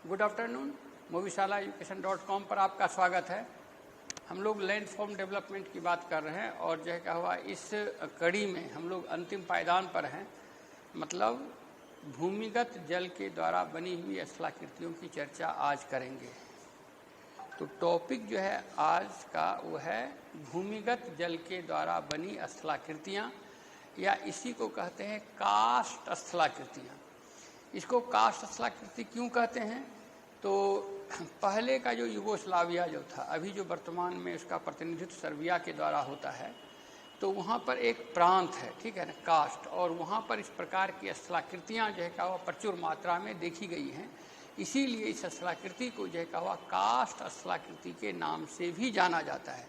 Good afternoon. मूवीशाला एजुकेशन.com पर आपका स्वागत है। हम लोग लैंडफॉर्म डेवलपमेंट की बात कर रहे हैं और जो है क्या हुआ, इस कड़ी में हम लोग अंतिम पायदान पर हैं, मतलब भूमिगत जल के द्वारा बनी हुई स्थलाकृतियों की चर्चा आज करेंगे। तो टॉपिक जो है आज का वो है भूमिगत जल के द्वारा बनी स्थलाकृतियाँ, या इसी को कहते हैं कास्ट स्थलाकृतियाँ। इसको कास्ट स्थलाकृति क्यों कहते हैं? तो पहले का जो यूगोस्लाविया जो था, अभी जो वर्तमान में उसका प्रतिनिधित्व सर्बिया के द्वारा होता है, तो वहाँ पर एक प्रांत है, ठीक है ना, कास्ट, और वहाँ पर इस प्रकार की स्थलाकृतियाँ जो है क्या हुआ प्रचुर मात्रा में देखी गई हैं। इसीलिए इस स्थलाकृति को जो है क्या हुआ कास्ट स्थलाकृति के नाम से भी जाना जाता है।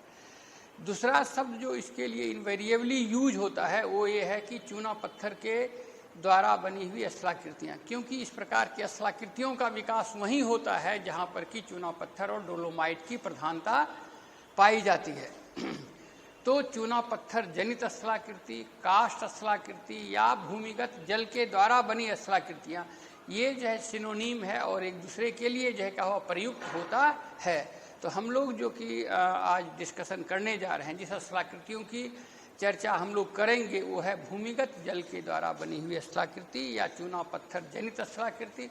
दूसरा शब्द जो इसके लिए इन्वेरिएबली यूज होता है वो ये है कि चूना पत्थर के द्वारा बनी हुई स्थलाकृतियाँ, क्योंकि इस प्रकार की स्थलाकृतियों का विकास वहीं होता है जहाँ पर कि चूना पत्थर और डोलोमाइट की प्रधानता पाई जाती है। तो चूना पत्थर जनित स्थलाकृति, कास्ट स्थलाकृति या भूमिगत जल के द्वारा बनी स्थलाकृतियाँ, ये जो है सिनोनीम है और एक दूसरे के लिए जो है क्या हुआ प्रयुक्त होता है। तो हम लोग जो कि आज डिस्कशन करने जा रहे हैं, जिस स्थलाकृतियों की चर्चा हम लोग करेंगे वो है भूमिगत जल के द्वारा बनी हुई स्थलाकृति या चूना पत्थर जनित स्थलाकृति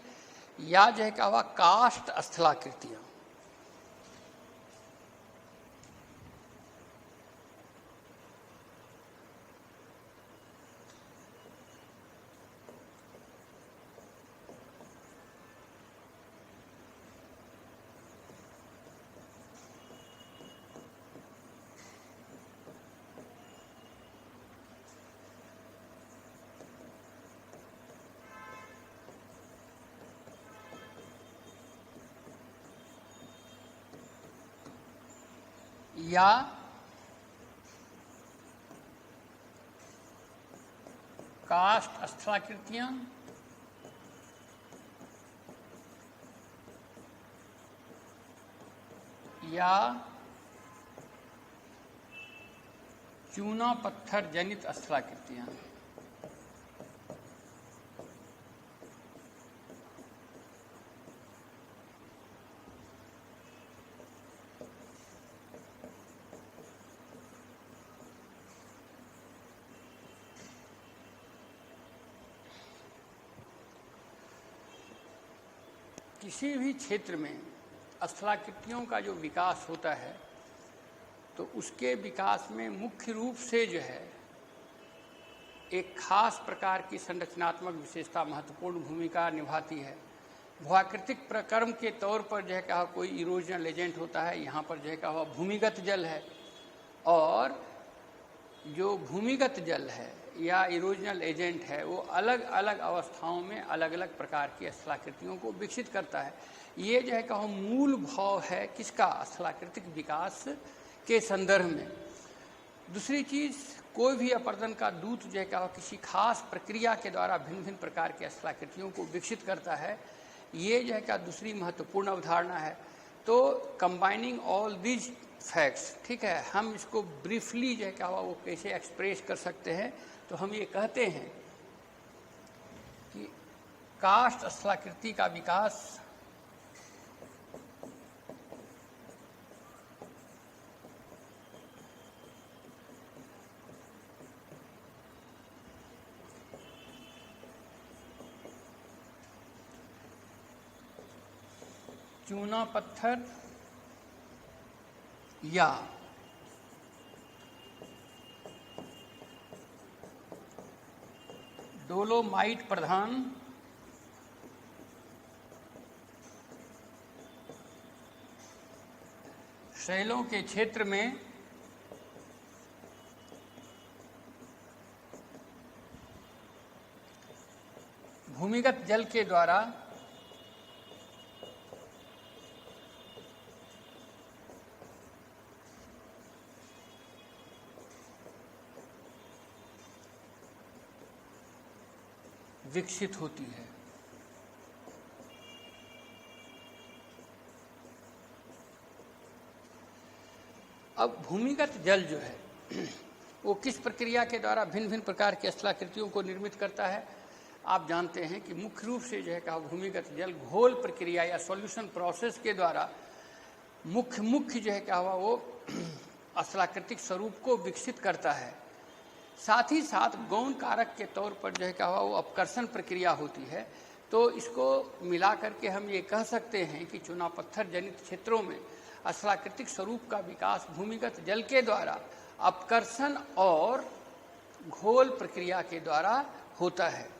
या जो है क्या हुआ कास्ट स्थलाकृतियाँ। या कास्ट स्थलाकृतियाँ या चूना पत्थर जनित स्थलाकृतियाँ। किसी भी क्षेत्र में स्थलाकृतियों का जो विकास होता है तो उसके विकास में मुख्य रूप से जो है एक खास प्रकार की संरचनात्मक विशेषता महत्वपूर्ण भूमिका निभाती है। भूआकृतिक प्रक्रम के तौर पर जो है क्या कोई इरोजनल एजेंट होता है, यहाँ पर जो है क्या हुआ भूमिगत जल है, और जो भूमिगत जल है या इरोजनल एजेंट है वो अलग अलग अवस्थाओं में अलग अलग प्रकार की स्थलाकृतियों को विकसित करता है। ये जो है कहो मूल भाव है किसका, स्थलाकृतिक विकास के संदर्भ में। दूसरी चीज़, कोई भी अपर्दन का दूत जो है कहो किसी खास प्रक्रिया के द्वारा भिन्न भिन्न प्रकार के स्थलाकृतियों को विकसित करता है। ये जो है क्या दूसरी महत्वपूर्ण अवधारणा है। तो कंबाइनिंग ऑल दीज फैक्ट्स, ठीक है, हम इसको ब्रीफली जो है क्या हुआ वो कैसे एक्सप्रेस कर सकते हैं। तो हम ये कहते हैं कि कास्ट स्थलाकृति का विकास चूना पत्थर या डोलोमाइट प्रधान शैलों के क्षेत्र में भूमिगत जल के द्वारा विकसित होती है। अब भूमिगत जल जो है वो किस प्रक्रिया के द्वारा भिन्न भिन्न प्रकार की स्थलाकृतियों को निर्मित करता है। आप जानते हैं कि मुख्य रूप से जो है का भूमिगत जल घोल प्रक्रिया या सॉल्यूशन प्रोसेस के द्वारा मुख्य जो है क्या हुआ वो स्थलाकृतिक स्वरूप को विकसित करता है। साथ ही साथ गौण कारक के तौर पर जो है क्या हुआ वो अपकर्षण प्रक्रिया होती है। तो इसको मिला करके हम ये कह सकते हैं कि चूना पत्थर जनित क्षेत्रों में स्थलाकृतिक स्वरूप का विकास भूमिगत जल के द्वारा अपकर्षण और घोल प्रक्रिया के द्वारा होता है।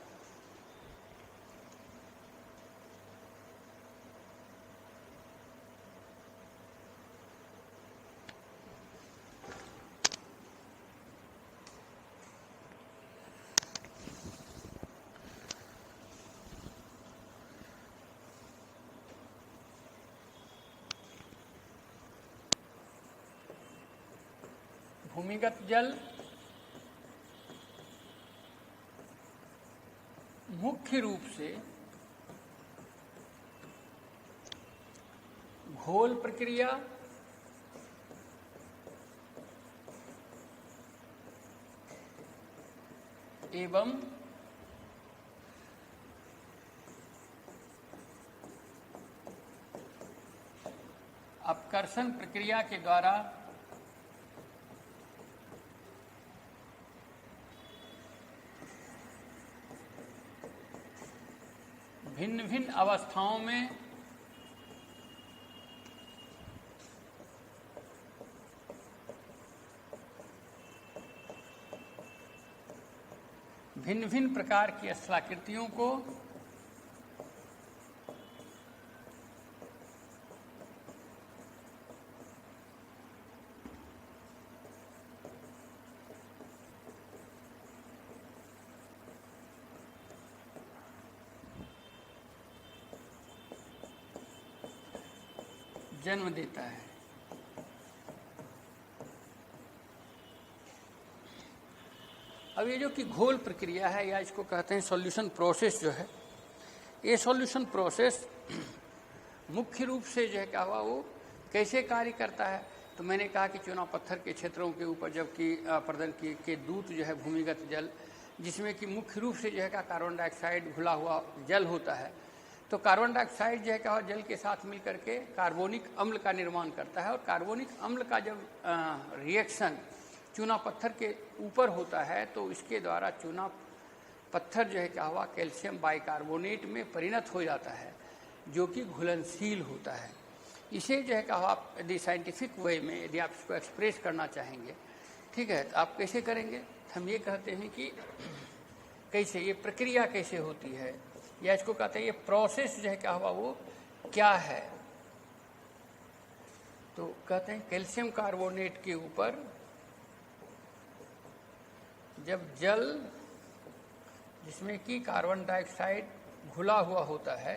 भूमिगत जल मुख्य रूप से घोल प्रक्रिया एवं अपकर्षण प्रक्रिया के द्वारा भिन्न भिन्न अवस्थाओं में भिन्न भिन्न प्रकार की स्थलाकृतियों को जन्म देता है। अब ये जो कि घोल प्रक्रिया है या इसको कहते हैं सॉल्यूशन प्रोसेस जो है, ये सॉल्यूशन प्रोसेस मुख्य रूप से जो है क्या हुआ वो कैसे कार्य करता है। तो मैंने कहा कि चूना पत्थर के क्षेत्रों के ऊपर जबकि प्रदन के दूत जो है भूमिगत जल, जिसमें कि मुख्य रूप से जो है कार्बन डाइऑक्साइड घुला हुआ जल होता है। तो कार्बन डाइऑक्साइड जो है क्या जल के साथ मिलकर के कार्बोनिक अम्ल का निर्माण करता है, और कार्बोनिक अम्ल का जब रिएक्शन चूना पत्थर के ऊपर होता है तो इसके द्वारा चूना पत्थर जो है क्या हुआ कैल्शियम बाइकार्बोनेट में परिणत हो जाता है, जो कि घुलनशील होता है। इसे जो है क्या हुआ आप यदि साइंटिफिक वे में यदि आप इसको एक्सप्रेस करना चाहेंगे, ठीक है, तो आप कैसे करेंगे। हम ये कहते हैं कि कैसे ये प्रक्रिया कैसे होती है, या इसको कहते हैं ये प्रोसेस जो है क्या हुआ वो क्या है। तो कहते हैं कैल्शियम कार्बोनेट के ऊपर जब जल जिसमें कि कार्बन डाइऑक्साइड घुला हुआ होता है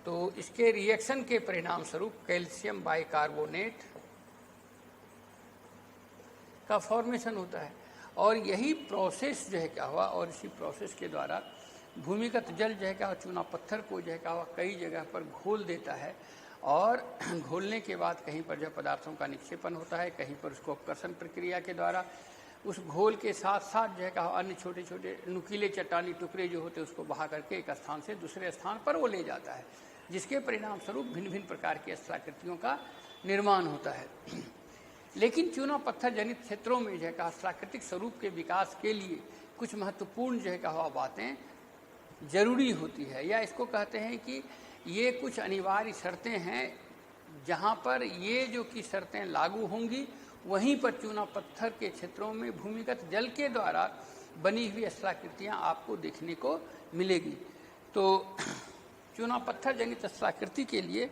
तो इसके रिएक्शन के परिणाम स्वरूप कैल्शियम बाइकार्बोनेट का फॉर्मेशन होता है। और यही प्रोसेस जो है क्या हुआ, और इसी प्रोसेस के द्वारा भूमिगत जल जो है क्या चूना पत्थर को जो है क्या हुआ कई जगह पर घोल देता है, और घोलने के बाद कहीं पर जब पदार्थों का निक्षेपण होता है, कहीं पर उसको अपकर्षण प्रक्रिया के द्वारा उस घोल के साथ साथ जो है क्या अन्य छोटे छोटे नुकीले चट्टानी टुकड़े जो होते हैं उसको बहा करके एक स्थान से दूसरे स्थान पर वो ले जाता है, जिसके परिणाम स्वरूप भिन्न भिन्न प्रकार की स्थलाकृतियों का निर्माण होता है। लेकिन चूना पत्थर जनित क्षेत्रों में जो है क्या स्थलाकृतिक स्वरूप के विकास के लिए कुछ महत्वपूर्ण जो है क्या बातें जरूरी होती है, या इसको कहते हैं कि ये कुछ अनिवार्य शर्तें हैं, जहाँ पर ये जो कि शर्तें लागू होंगी वहीं पर चूना पत्थर के क्षेत्रों में भूमिगत जल के द्वारा बनी हुई स्थलाकृतियाँ आपको देखने को मिलेगी। तो चूना पत्थर जनित स्थलाकृति के लिए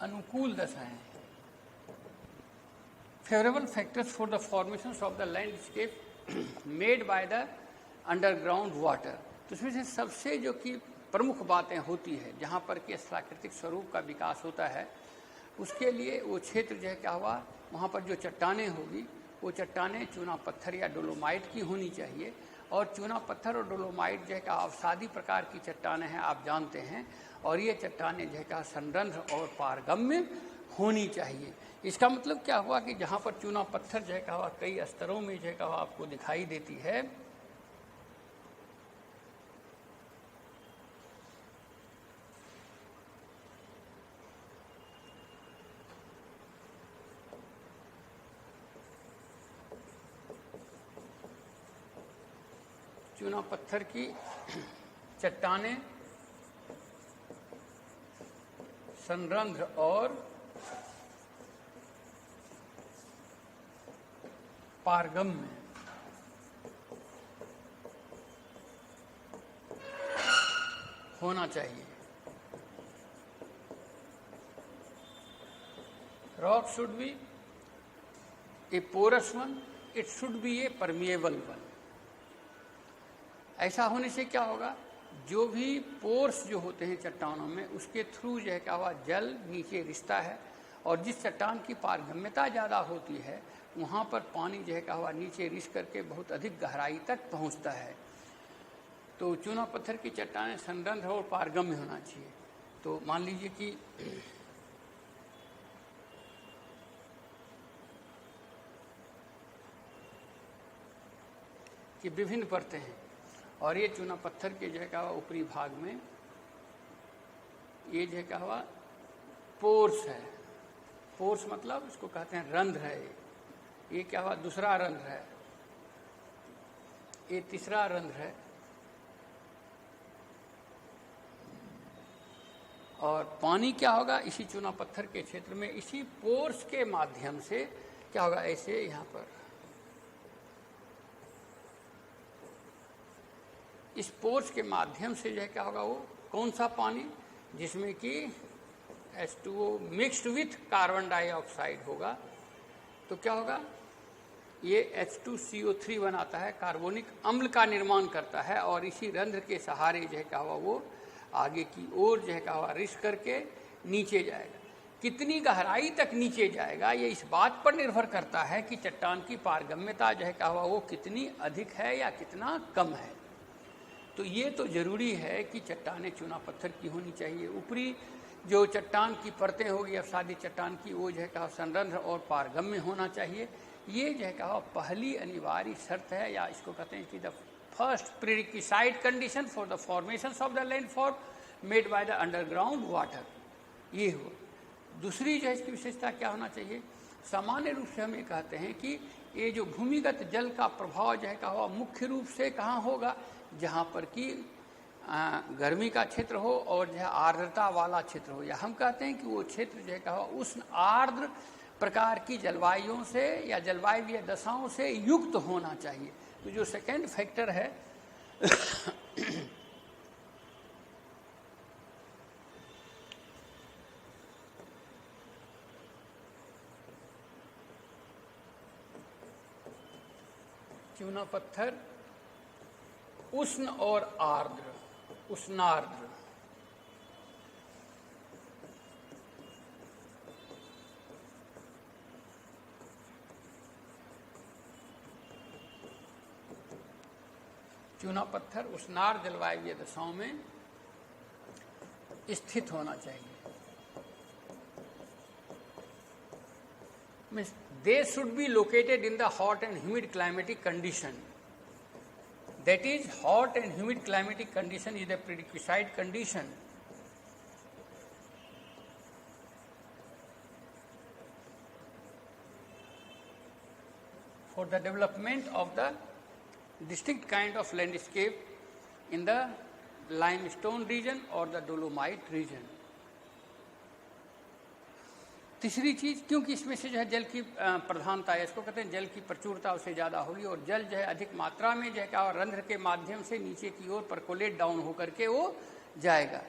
अनुकूल दशाएं, favourable factors for the formation of the landscape made by the underground water. तो इसमें से सबसे जो कि प्रमुख बातें होती है जहाँ पर कि स्थलाकृतिक स्वरूप का विकास होता है, उसके लिए वो क्षेत्र जो है क्या हुआ, वहाँ पर जो चट्टानें होगी वो चट्टानें चूना पत्थर या डोलोमाइट की होनी चाहिए। और चूना पत्थर और डोलोमाइट जो है क्या अवसादी प्रकार की चट्टानें हैं, आप जानते हैं। और ये चट्टानें जो है क्या संरंध्र और पारगम्य होनी चाहिए। इसका मतलब क्या हुआ कि जहाँ पर चूना पत्थर जो है क्या हुआ कई स्तरों में जो है क्या आपको दिखाई देती है, चूना पत्थर की चट्टानें संरंध्र और पारगम्य होना चाहिए। Rock should be a porous one, it should be a permeable one. ऐसा होने से क्या होगा, जो भी पोर्स जो होते हैं चट्टानों में उसके थ्रू जो है क्या हुआ जल नीचे रिसता है। और जिस चट्टान की पारगम्यता ज़्यादा होती है वहाँ पर पानी जो है क्या हुआ नीचे रिस करके बहुत अधिक गहराई तक पहुँचता है। तो चूना पत्थर की चट्टानें संरंध्र और पारगम्य होना चाहिए। तो मान लीजिए कि विभिन्न परतें हैं और ये चूना पत्थर के जो है क्या हुआ ऊपरी भाग में ये जो है क्या हुआ पोर्स है। पोर्स मतलब इसको कहते हैं रंध्र है। ये क्या हुआ दूसरा रंध्र है, ये तीसरा रंध्र है। और पानी क्या होगा इसी चूना पत्थर के क्षेत्र में इसी पोर्स के माध्यम से क्या होगा, ऐसे यहाँ पर इस पोर्स के माध्यम से जो है क्या होगा, वो कौन सा पानी जिसमें कि H2O mixed with carbon dioxide होगा। तो क्या होगा, ये H2CO3 बनाता है, कार्बोनिक अम्ल का निर्माण करता है। और इसी रंध्र के सहारे जो है क्या हुआ वो आगे की ओर जो है क्या हुआ रिस करके नीचे जाएगा। कितनी गहराई तक नीचे जाएगा ये इस बात पर निर्भर करता है कि चट्टान की पारगम्यता जो है क्या हुआ वो कितनी अधिक है या कितना कम है। तो ये तो जरूरी है कि चट्टानें चूना पत्थर की होनी चाहिए। ऊपरी जो चट्टान की परतें होगी अवसादी चट्टान की वो जो है कहा संरंध्र और पारगम्य होना चाहिए। ये जो है कहा पहली अनिवार्य शर्त है, या इसको कहते हैं कि the first प्रीरिक्विसाइट condition for the formation of the landform made by the underground water. ये हो। दूसरी जो है इसकी विशेषता क्या होना चाहिए, सामान्य रूप से हम ये कहते हैं कि ये जो भूमिगत जल का प्रभाव जो है कहा मुख्य रूप से कहाँ होगा, जहाँ पर कि गर्मी का क्षेत्र हो और जो है आर्द्रता वाला क्षेत्र हो। या हम कहते हैं कि वो क्षेत्र जो है कहा उष्ण आर्द्र प्रकार की जलवायुओं से या जलवायु दशाओं से युक्त होना चाहिए। तो जो सेकेंड फैक्टर है चूना पत्थर उष्ण और आर्द्र, उष्णार्द्र। चूना पत्थर उष्णार्द्र जलवायु दशाओं में स्थित होना चाहिए। Means they should be located in the hot and humid climatic condition. That is, hot and humid climatic condition is the prerequisite condition for the development of the distinct kind of landscape in the limestone region or the dolomite region. तीसरी चीज, क्योंकि इसमें से जो है जल की प्रधानता है, इसको कहते हैं जल की प्रचुरता उससे ज़्यादा होगी और जल जो है अधिक मात्रा में जो है क्या रंध्र के माध्यम से नीचे की ओर परकोलेट डाउन होकर के वो जाएगा।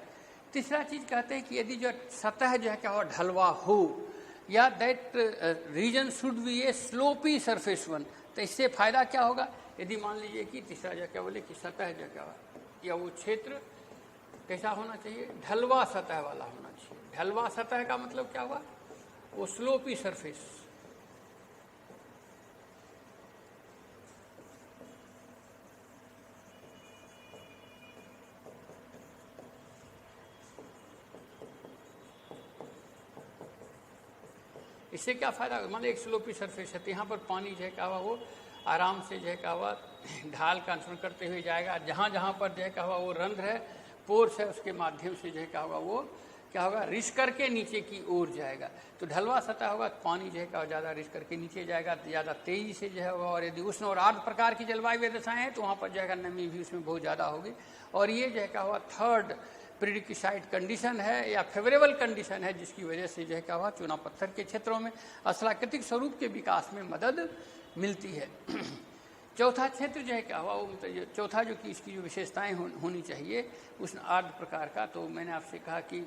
तीसरा चीज कहते हैं कि यदि जो सतह जो है क्या हो ढलवा हो, या that region should be a slopy surface one, तो इससे फायदा क्या होगा? यदि मान लीजिए कि तीसरा जो क्या बोले कि सतह जो क्या या वो क्षेत्र कैसा होना चाहिए? ढलवा सतह वाला होना चाहिए। ढलवा सतह का मतलब क्या हुआ? वो स्लोपी सरफेस। इससे क्या फायदा? मान एक स्लोपी सरफेस है तो यहाँ पर पानी जो है क्या हुआ वो आराम से जो है क्या हुआ ढाल का अनुसरण करते हुए जाएगा। जहाँ जहाँ पर जो है क्या हुआ वो रंध्र है, पोर्स है, उसके माध्यम से जो है क्या होगा वो क्या होगा रिस करके नीचे की ओर जाएगा। तो ढलवा सतह होगा तो पानी जो है क्या ज़्यादा रिस करके नीचे जाएगा, ज़्यादा तेजी से जो है वो। और यदि उष्ण और आर्द्र प्रकार की जलवायु दशाएँ हैं तो वहाँ पर जो है नमी भी उसमें बहुत ज़्यादा होगी। और ये जो है क्या हुआ थर्ड प्रीडिक्विसाइड कंडीशन है या फेवरेबल कंडीशन है, जिसकी वजह से जो है क्या हुआ चूना पत्थर के क्षेत्रों में स्थलाकृतिक स्वरूप के विकास में मदद मिलती है। चौथा क्षेत्र जो है क्या हुआ वो मतलब चौथा जो कि इसकी जो विशेषताएं होनी चाहिए उस आर्द्र प्रकार का, तो मैंने आपसे कहा कि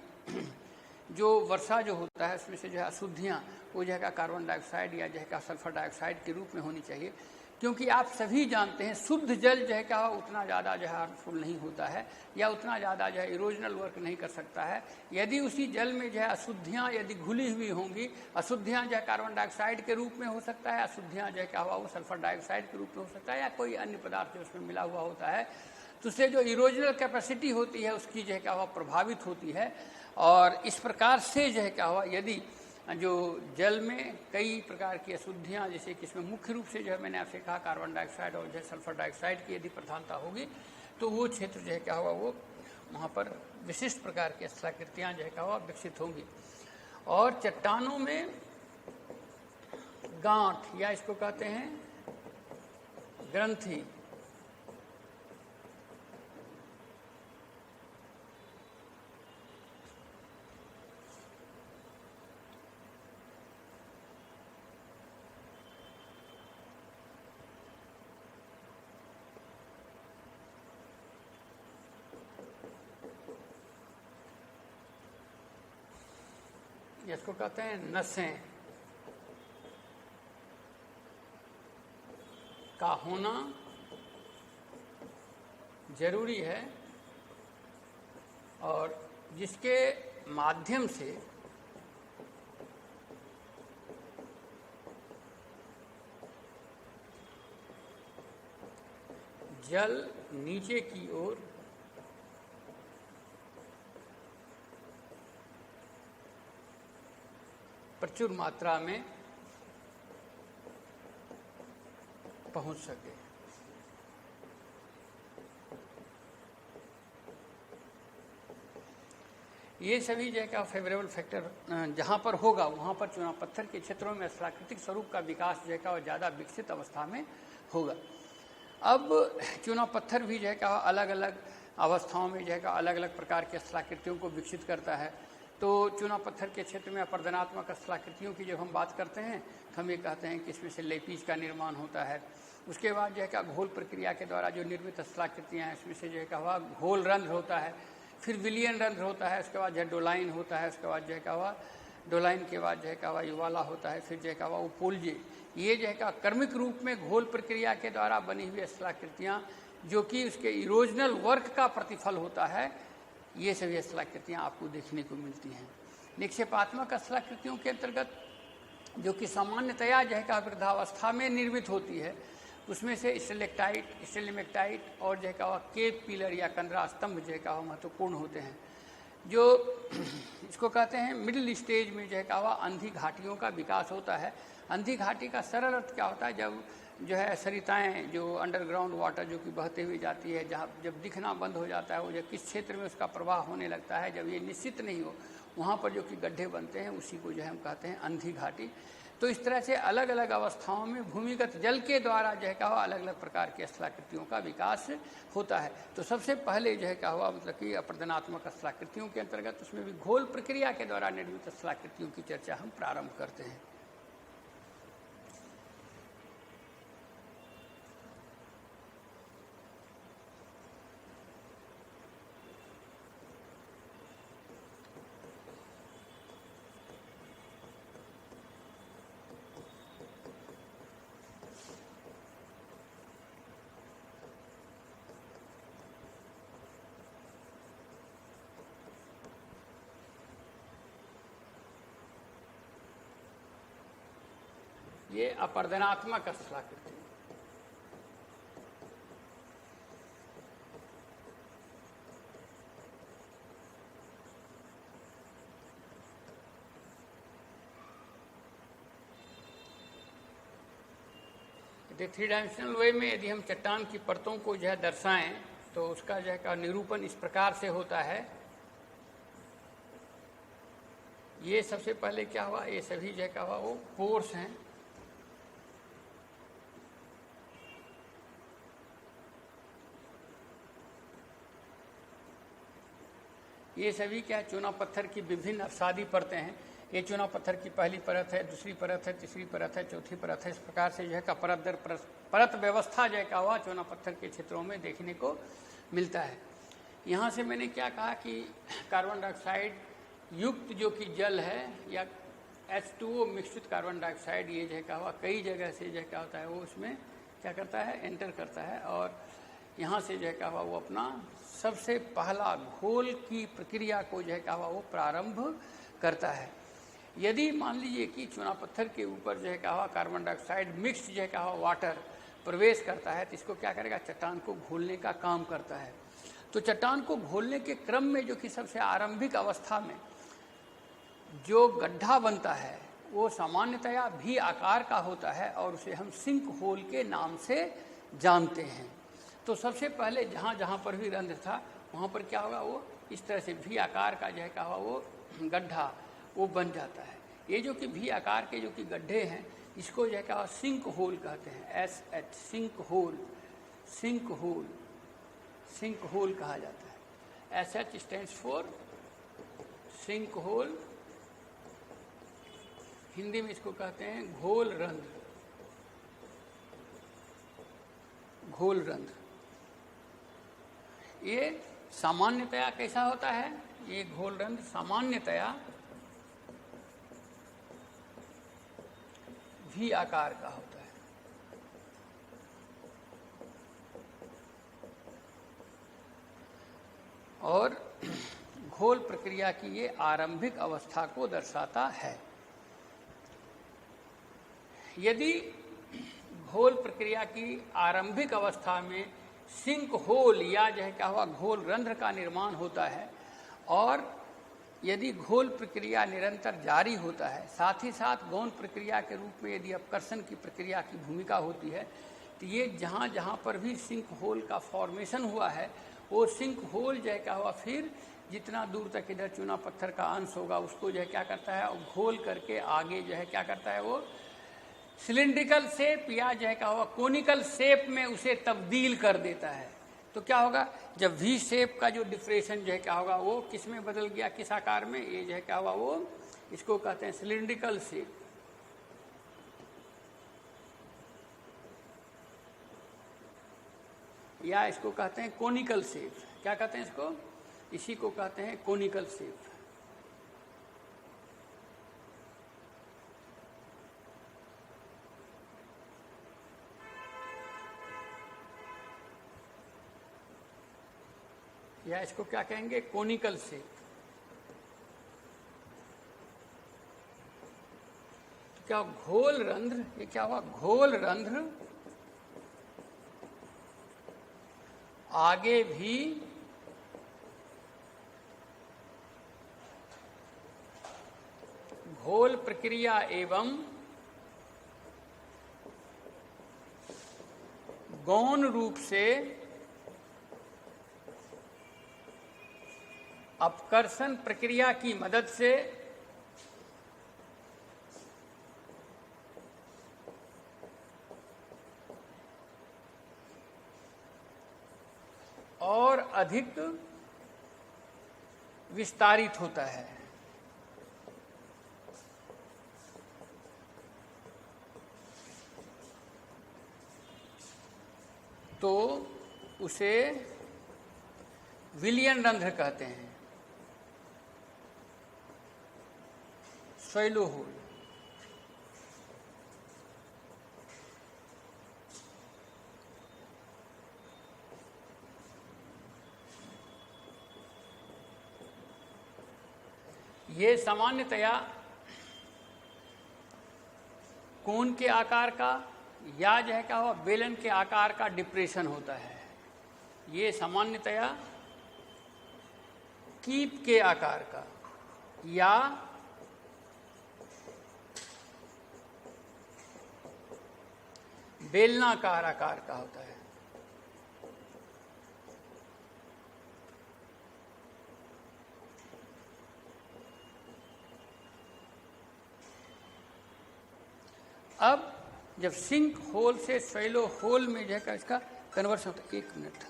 जो वर्षा जो होता है उसमें से जो है अशुद्धियाँ वो जो है कार्बन डाइऑक्साइड या जो है सल्फर डाइऑक्साइड के रूप में होनी चाहिए। क्योंकि आप सभी जानते हैं शुद्ध जल जो है क्या उतना ज़्यादा जो है हार्मफुल नहीं होता है या उतना ज़्यादा जो है इरोजनल वर्क नहीं कर सकता है। यदि उसी जल में जो है अशुद्धियाँ यदि घुली हुई होंगी, अशुद्धियाँ जो है कार्बन डाइऑक्साइड के रूप में हो सकता है, अशुद्धियाँ जो है क्या हुआ वो सल्फर डाइऑक्साइड के रूप में हो सकता है, या कोई अन्य पदार्थ जो उसमें मिला हुआ होता है, तो उससे जो इरोजनल कैपेसिटी होती है उसकी जो है क्या हुआ प्रभावित होती है। और इस प्रकार से जो है क्या हुआ यदि जो जल में कई प्रकार की अशुद्धियाँ, जैसे कि इसमें मुख्य रूप से जो है मैंने आपसे कहा कार्बन डाइऑक्साइड और जो है सल्फर डाइऑक्साइड की यदि प्रधानता होगी, तो वो क्षेत्र जो है क्या होगा वो वहाँ पर विशिष्ट प्रकार की स्थलाकृतियाँ जो है क्या हुआ विकसित होंगी। और चट्टानों में गांठ या इसको कहते हैं ग्रंथि, इसको कहते हैं नसें का होना जरूरी है, और जिसके माध्यम से जल नीचे की ओर प्रचुर मात्रा में पहुंच सके। ये सभी जो है क्या फेवरेबल फैक्टर जहाँ पर होगा वहाँ पर चूना पत्थर के क्षेत्रों में स्थलाकृतिक स्वरूप का विकास जो है क्या ज़्यादा विकसित अवस्था में होगा। अब चूना पत्थर भी जो है क्या अलग अलग अवस्थाओं में जो है अलग अलग प्रकार के स्थलाकृतियों को विकसित करता है। तो चूना पत्थर के क्षेत्र में अपर्दनात्मक स्थलाकृतियों की जब हम बात करते हैं तो हम ये कहते हैं कि इसमें से लेपीज का निर्माण होता है। उसके बाद जो है क्या घोल प्रक्रिया के द्वारा जो निर्मित स्थलाकृतियाँ हैं उसमें से जो है क्या हुआ घोल रंध्र होता है, फिर विलियन रंध्र होता है, उसके बाद जो है डोलाइन होता है, उसके बाद जो है क्या हुआ डोलाइन के बाद जो है क्या हुआ युवाला होता है, फिर जो है क्या हुआ उपोल्जे। ये जो है क्या क्रमिक रूप में घोल प्रक्रिया के द्वारा बनी हुई स्थलाकृतियाँ जो कि उसके इरोजनल वर्क का प्रतिफल होता है, ये सभी स्थलाकृतियाँ आपको देखने को मिलती हैं। निक्षेपात्मक स्थलाकृतियों के अंतर्गत जो कि सामान्यतया जो है क्या वृद्धावस्था में निर्मित होती है, उसमें से स्टेलेक्टाइट, स्टेलेमेक्टाइट और जो है क्या केप पिलर या कंदरा स्तंभ जो है क्या महत्वपूर्ण होते हैं। जो इसको कहते हैं मिडिल स्टेज में जो है क्या अंधी घाटियों का विकास होता है। अंधी घाटी का सरल अर्थ क्या होता है? जब जो है सरिताएँ जो अंडरग्राउंड वाटर जो कि बहते हुए जाती है, जहाँ जब दिखना बंद हो जाता है, वो जब किस क्षेत्र में उसका प्रवाह होने लगता है, जब ये निश्चित नहीं हो, वहाँ पर जो कि गड्ढे बनते हैं, उसी को जो है हम कहते हैं अंधी घाटी। तो इस तरह से अलग अलग अवस्थाओं में भूमिगत जल के द्वारा जो है क्या हुआ अलग अलग प्रकार के स्थलाकृतियों का विकास होता है। तो सबसे पहले जो है क्या हुआ मतलब कि अपर्दनात्मक स्थलाकृतियों के अंतर्गत उसमें भी घोल प्रक्रिया के द्वारा निर्मित स्थलाकृतियों की चर्चा हम प्रारंभ करते हैं। ये अपर्दनात्मक स्थलाकृति। थ्री डायमेंशनल वे में यदि हम चट्टान की परतों को जो है दर्शाएं तो उसका जो है का निरूपण इस प्रकार से होता है। ये सबसे पहले क्या हुआ, ये सभी जो है का हुआ वो पोर्स हैं। ये सभी क्या है, चूना पत्थर की विभिन्न अवसादी परतें हैं। ये चूना पत्थर की पहली परत है, दूसरी परत है, तीसरी परत है, चौथी परत है। इस प्रकार से जो है का परत दर परत व्यवस्था जो है का हुआ चूना पत्थर के क्षेत्रों में देखने को मिलता है। यहाँ से मैंने क्या कहा कि कार्बन डाइऑक्साइड युक्त जो कि जल है या H2O mix with carbon dioxide, ये जो है का हुआ कई जगह से जो है क्या होता है वो उसमें क्या करता है, एंटर करता है। और यहाँ से जो है क्या हुआ वो अपना सबसे पहला घोल की प्रक्रिया को जो है क्या हुआ वो प्रारंभ करता है। यदि मान लीजिए कि चूना पत्थर के ऊपर जो है क्या हुआ कार्बन डाइऑक्साइड मिक्स्ड जो है क्या हुआ वाटर प्रवेश करता है तो इसको क्या करेगा, चट्टान को घोलने का काम करता है। तो चट्टान को घोलने के क्रम में जो कि सबसे आरंभिक अवस्था में जो गड्ढा बनता है वो सामान्यतया भी आकार का होता है और उसे हम सिंक होल के नाम से जानते हैं। तो सबसे पहले जहाँ जहाँ पर भी रंध्र था वहाँ पर क्या होगा, वो इस तरह से भी आकार का जो है क्या हुआ वो गड्ढा वो बन जाता है। ये जो कि भी आकार के जो कि गड्ढे हैं इसको जो है क्या सिंक होल कहते हैं। SH sink hole, sink hole, sink hole कहा जाता है। SH stands for sink hole. Hindi में इसको कहते हैं घोल रंध्र, घोल रंध्र। ये सामान्यतया कैसा होता है, ये घोल रंध्र सामान्यतया भी आकार का होता है। और घोल प्रक्रिया की ये आरंभिक अवस्था को दर्शाता है। यदि घोल प्रक्रिया की आरंभिक अवस्था में सिंक होल या जो है क्या हुआ घोल रंध्र का निर्माण होता है और यदि घोल प्रक्रिया निरंतर जारी होता है, साथ ही साथ गौण प्रक्रिया के रूप में यदि अपकर्षण की प्रक्रिया की भूमिका होती है, तो ये जहाँ जहाँ पर भी सिंक होल का फॉर्मेशन हुआ है वो सिंक होल जो है क्या हुआ फिर जितना दूर तक इधर चूना पत्थर का अंश होगा उसको जो है क्या करता है और घोल करके आगे जो है क्या करता है वो सिलिंड्रिकल शेप या जो है क्या होगा कोनिकल शेप में उसे तब्दील कर देता है। तो क्या होगा, जब वी शेप का जो डिफ्रेशन जो है क्या होगा वो किस में बदल गया, किस आकार में, ये जो है क्या हुआ वो इसको कहते हैं सिलिंड्रिकल शेप। या इसको कहते हैं कोनिकल शेप। क्या कहते हैं इसको, इसी को कहते हैं कोनिकल शेप। या इसको क्या कहेंगे, कोनिकल शेप। तो क्या घोल रंध्र, ये क्या हुआ घोल रंध्र आगे भी घोल प्रक्रिया एवं गौण रूप से अपकर्षण प्रक्रिया की मदद से और अधिक विस्तारित होता है। तो उसे विलियन रंध्र कहते हैं, शैलो होल। ये सामान्यतया कोन के आकार का या जो है क्या हुआ बेलन के आकार का डिप्रेशन होता है। ये सामान्यतया कीप के आकार का या बेलनाकार आकार का होता है। अब जब सिंक होल से स्वेलो होल में जो है इसका कन्वर्शन होता है, 1 मिनट